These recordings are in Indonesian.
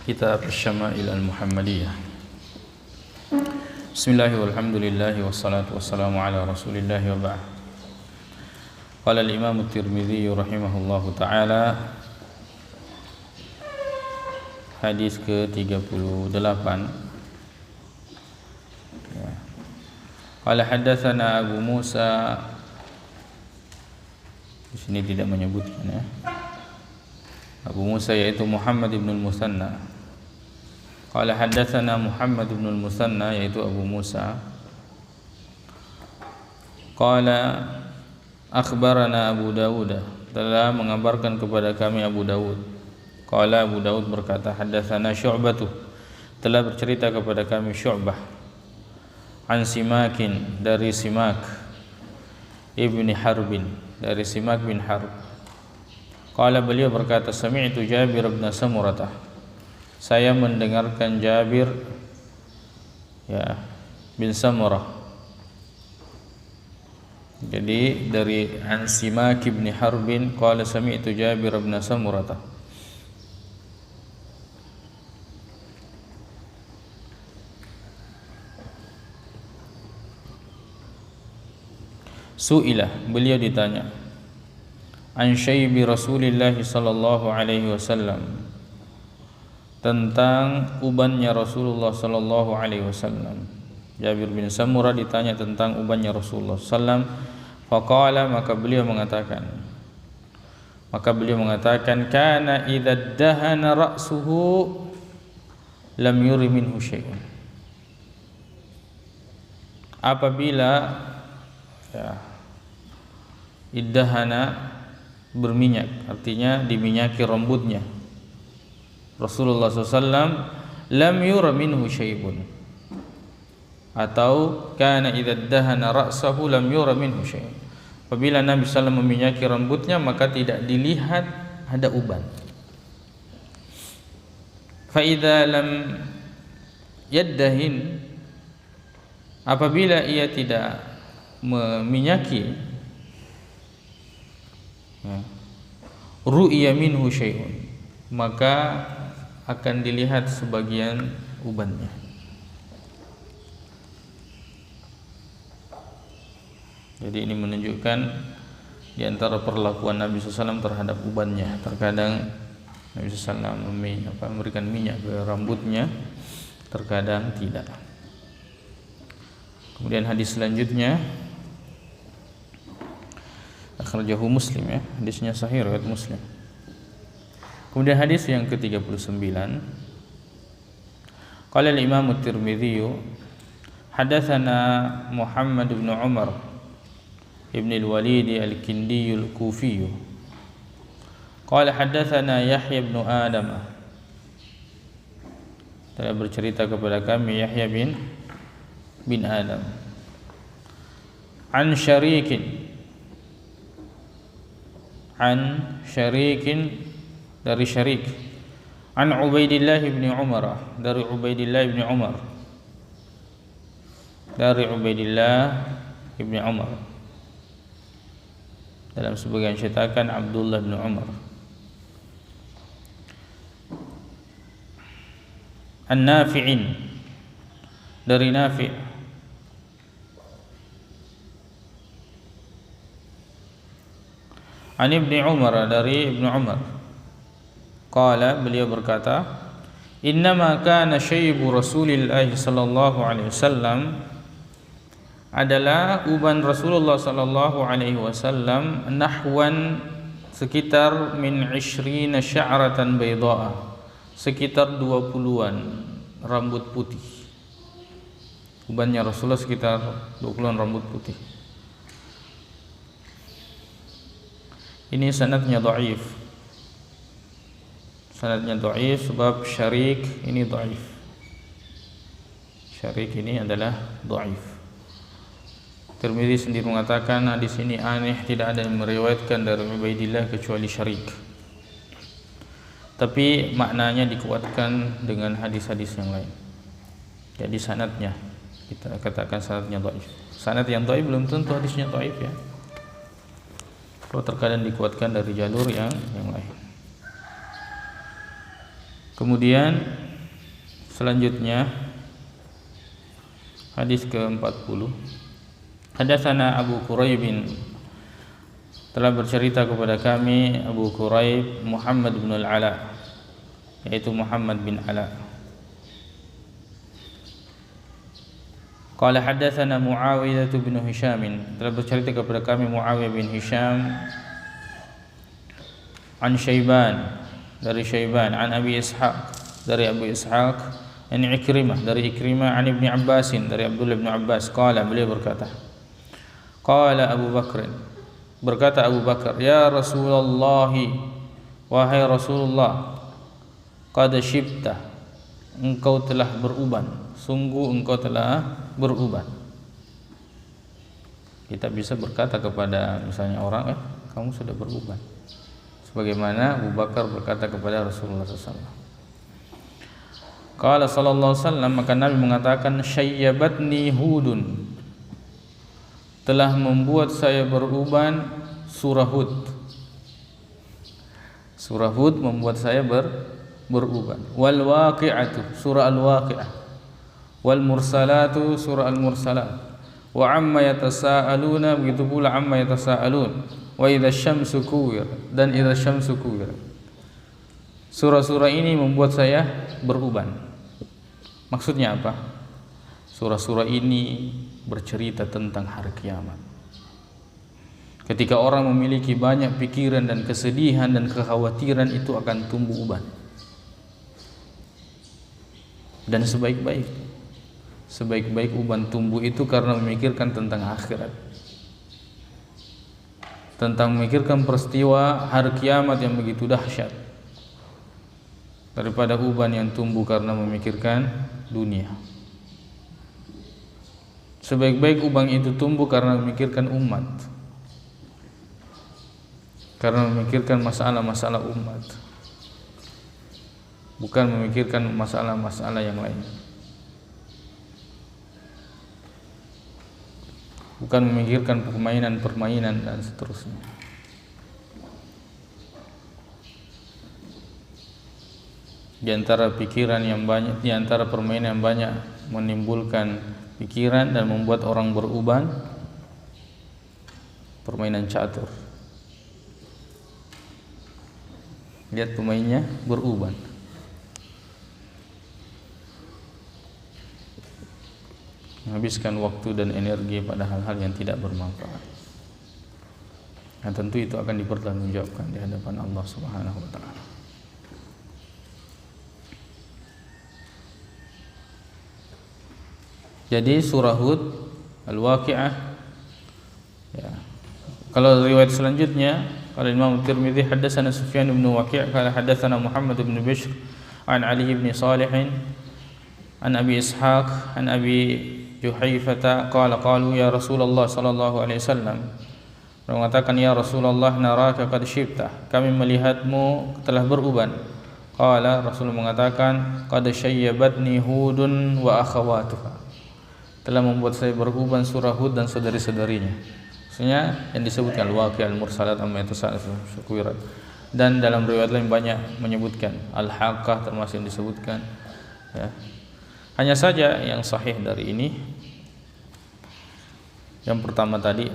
Kitab Syama'il Al-Muhammadiyah. Bismillahirrahmanirrahim. Walhamdulillahi wassalatu wassalamu ala Rasulillahi wa ba'd. Qala al-Imam At-Tirmidzi rahimahullahu taala, hadis ke-38. Qala haddatsana Abu Musa. Di sini tidak menyebutkan ya. Abu Musa yaitu Muhammad ibn al-Musanna. Qala haddatsana Muhammad ibn al-Musanna yaitu Abu Musa. Qala akhbarana Abu Dawud, telah mengabarkan kepada kami Abu Dawud. Qala Abu Dawud berkata, haddatsana Syu'bah, telah bercerita kepada kami Syu'bah, an Simakin, dari Simak ibni Harbin, dari Simak bin Harb. Qala, beliau berkata, sami'tu Jabir bin Samurah, saya mendengarkan Jabir bin Samurah. Jadi dari an Simak bin Harbin, qala sami'tu Jabir bin Samurah. Su'ilah, beliau ditanya, an syaibi Rasulillah sallallahu alaihi wasallam, tentang ubannya Rasulullah sallallahu alaihi wasallam. Jabir bin Samurah ditanya tentang ubannya Rasulullah sallam. Faqala, maka beliau mengatakan kana idza dahana ra'suhu lam yuri minhu syai'un. Apabila iddahana berminyak, artinya diminyaki rambutnya Rasulullah SAW, lam yura minhu syai'un, atau kana idza dahana ra'sahu lam yura minhu syai'un, apabila Nabi SAW meminyaki rambutnya maka tidak dilihat ada uban. Fa idza lam yaddahin, apabila ia tidak meminyaki, ru'ya minhu syai'un, maka akan dilihat sebagian ubannya. Jadi ini menunjukkan di antara perlakuan Nabi SAW terhadap ubannya. Terkadang Nabi SAW memberikan minyak ke rambutnya, terkadang tidak. Kemudian hadis selanjutnya, akhrajahu Muslim, ya, hadisnya sahih riwayat Muslim. Kemudian hadis yang ke-39, qala al-Imam At-Tirmidzi hadatsana Muhammad bin Umar ibn al-Walid al-Kindi al-Kufi, qala hadatsana Yahya bin Adam, telah bercerita kepada kami Yahya bin Adam, an Syarikin, dari Syarik, an Ubaidillah bin Umar, dari Ubaidillah bin Umar, dalam sebagian cetakan Abdullah bin Umar. An Nafi'in, dari Nafi', an Ibni Umar, dari Ibnu Umar. Qala, beliau berkata, innama kana syaibu Rasulillah sallallahu alaihi wasallam, adalah uban Rasulullah sallallahu alaihi wasallam, nahwan, sekitar min 20 sya'ratan bayda'a, sekitar 20-an rambut putih. Ubannya Rasulullah sekitar 20-an rambut putih. Ini sanadnya dhaif. Sanadnya dhaif sebab Syarik ini dhaif. Syarik ini adalah dhaif. Tirmidzi sendiri mengatakan hadis ini aneh, tidak ada yang meriwayatkan dari Ubaidillah kecuali Syarik. Tapi maknanya dikuatkan dengan hadis-hadis yang lain. Jadi sanadnya, kita katakan sanadnya dhaif. Sanad yang dhaif belum tentu hadisnya dhaif, ya. Kalau terkadang dikuatkan dari jalur yang lain. Kemudian selanjutnya hadis ke-40. Hadatsana Abu Quraib, telah bercerita kepada kami Abu Quraib Muhammad bin Al-Ala, yaitu Muhammad bin Ala. Qala hadatsana Muawiyah bin Hisham, telah bercerita kepada kami Muawiyah bin Hisham an Syaiban, dari Syaiban, an Abi Ishaq, dari Abu Ishaq, an Ikrimah, dari Ikrimah, an Ibni Abbas, dari Abdullah bin Abbas. Qala, beliau berkata, qala Abu Bakr, berkata Abu Bakar, ya Rasulullah, wahai Rasulullah, qad syibta, engkau telah beruban, sungguh engkau telah beruban. Kita bisa berkata kepada misalnya orang, kamu sudah beruban, sebagaimana Abu Bakar berkata kepada Rasulullah SAW. Qala sallallahu alaihi wasallam, maka Nabi mengatakan, syayyabatni Hudun, telah membuat saya beruban surah Hud. Surah Hud membuat saya beruban. Wal waqi'atu, surah Al-Waqi'ah. Wal mursalatu, surah Al-Mursalat. Wa amma yatasaaluna, begitu pula amma yatasaalun. Wa idza syamsu kuwir, dan idza syamsu kuwir. Surah-surah ini membuat saya beruban. Maksudnya apa? Surah-surah ini bercerita tentang hari kiamat. Ketika orang memiliki banyak pikiran dan kesedihan dan kekhawatiran, itu akan tumbuh uban. Dan sebaik-baik uban tumbuh itu karena memikirkan tentang akhirat, tentang memikirkan peristiwa hari kiamat yang begitu dahsyat, daripada uban yang tumbuh karena memikirkan dunia. Sebaik-baik uban itu tumbuh karena memikirkan umat, karena memikirkan masalah-masalah umat, bukan memikirkan masalah-masalah yang lain, bukan memikirkan permainan-permainan dan seterusnya. Di antara pikiran yang banyak, di antara permainan yang banyak menimbulkan pikiran dan membuat orang beruban, permainan catur. Lihat pemainnya beruban. Menghabiskan waktu dan energi pada hal-hal yang tidak bermanfaat. Dan tentu itu akan dipertanggungjawabkan di hadapan Allah Subhanahu wa taala. Jadi surah Hud, Al-Waqi'ah, ya. Kalau riwayat selanjutnya, kalau Imam Tirmidzi, hadatsana Sufyan bin Waqi', qala hadatsana Muhammad bin Bishr an Ali bin Salih an Abi Ishaq an Abi Juhaifah qala qalu ya Rasulullah sallallahu alaihi wasallam, mengatakan, ya Rasulullah, naraka qad syibta, kami melihatmu telah beruban. Qala, Rasul mengatakan, qad syayyabatni Hudun wa akhawatuha, telah membuat saya beruban surah Hud dan saudari-saudarinya. Maksudnya yang disebutkan Al-Waqi'ah, Al-Mursalat, amma yatasaaluun. Dan dalam riwayat lain banyak menyebutkan Al-Haqqah, termasuk yang disebutkan, ya. Hanya saja yang sahih dari ini, yang pertama tadi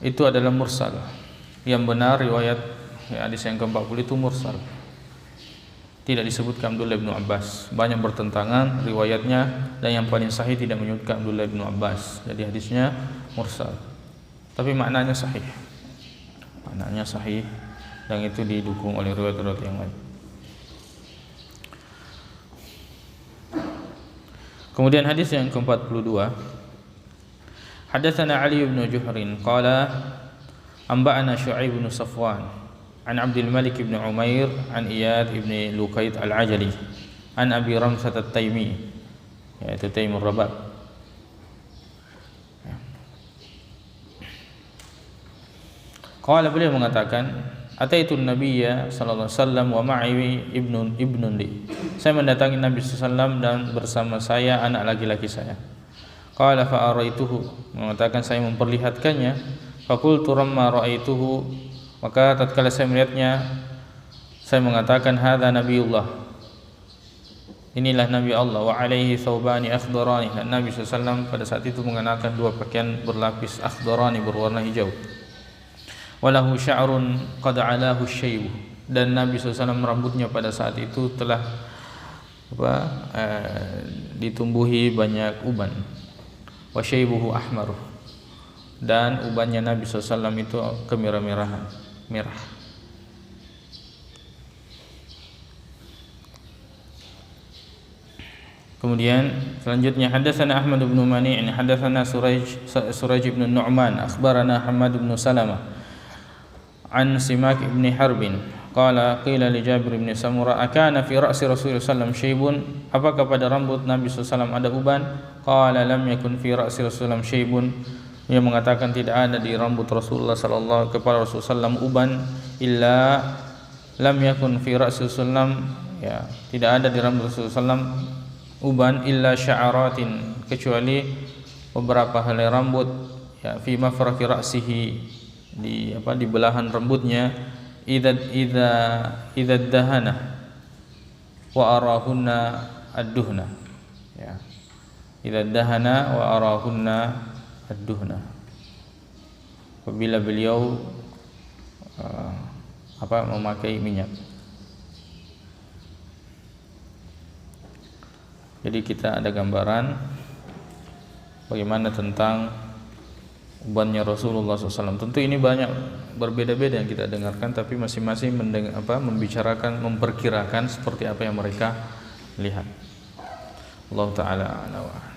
itu adalah mursal. Yang benar riwayat hadis yang ke-40 itu mursal. Tidak disebutkan Abdullah bin Abbas. Banyak bertentangan riwayatnya, dan yang paling sahih tidak menyebutkan Abdullah bin Abbas. Jadi hadisnya mursal. Tapi maknanya sahih. Maknanya sahih, dan itu didukung oleh riwayat-riwayat yang lain. Kemudian hadis yang ke-42, hadatsana Ali bin Juhrin qala anba'ana Syu'aib bin Safwan an Abdul Malik bin Umair an Iyad bin Luqait al-Ajali an Abi Ramsat at-Taimi, yaitu Taimur Rabat. Qala, beliau mengatakan, ataitu Nabiyya sallallahu alaihi wasallam wa ma'i ibnun li, saya mendatangi Nabi sallallahu alaihi wasallam dan bersama saya anak laki-laki saya. Qala fa araituhu, mengatakan saya memperlihatkannya. Fa qultu ramma ra'aituhu, maka tatkala saya melihatnya, Saya mengatakan hadza nabiyullah, inilah Nabi Allah, wa alaihi thawbani akhdarani, dan Nabi SAW pada saat itu mengenakan dua pakaian berlapis akhdarani, berwarna hijau. Walahu sya'run qad alahu syaibu, dan Nabi SAW rambutnya pada saat itu telah ditumbuhi banyak uban. Wa syaibuhu ahmaruh, dan ubannya Nabi SAW itu kemerah-merahan, merah. Kemudian selanjutnya hadatsana Ahmad bin Mani' hadatsana Suraj bin Nu'man akhbarana Hamad bin Salamah an Simak bin Harbin qala qila li Jabir bin Samurah akana fi ra'si Rasulullah sallallahu alaihi wasallam syaibun, apakah pada rambut Nabi SAW ada uban? Qala lam yakun fi ra'si Rasulullah syaibun, ia mengatakan tidak ada di rambut Rasulullah sallallahu kepada Rasulullah SAW uban, illa lam yakun fi ra'si Rasulullah, ya tidak ada di rambut Rasulullah SAW uban, illa sya'aratin, kecuali beberapa helai rambut, ya fi mafraqi ra'sihi, di belahan rambutnya, idza dahana wa arahunna ad-duhna, ya idza dahana wa arahunna ad-duhna, apabila beliau memakai minyak. Jadi kita ada gambaran bagaimana tentang ubannya Rasulullah SAW. Tentu ini banyak berbeda-beda yang kita dengarkan, tapi masing-masing membicarakan, memperkirakan seperti apa yang mereka lihat. Allah Ta'ala a'lam.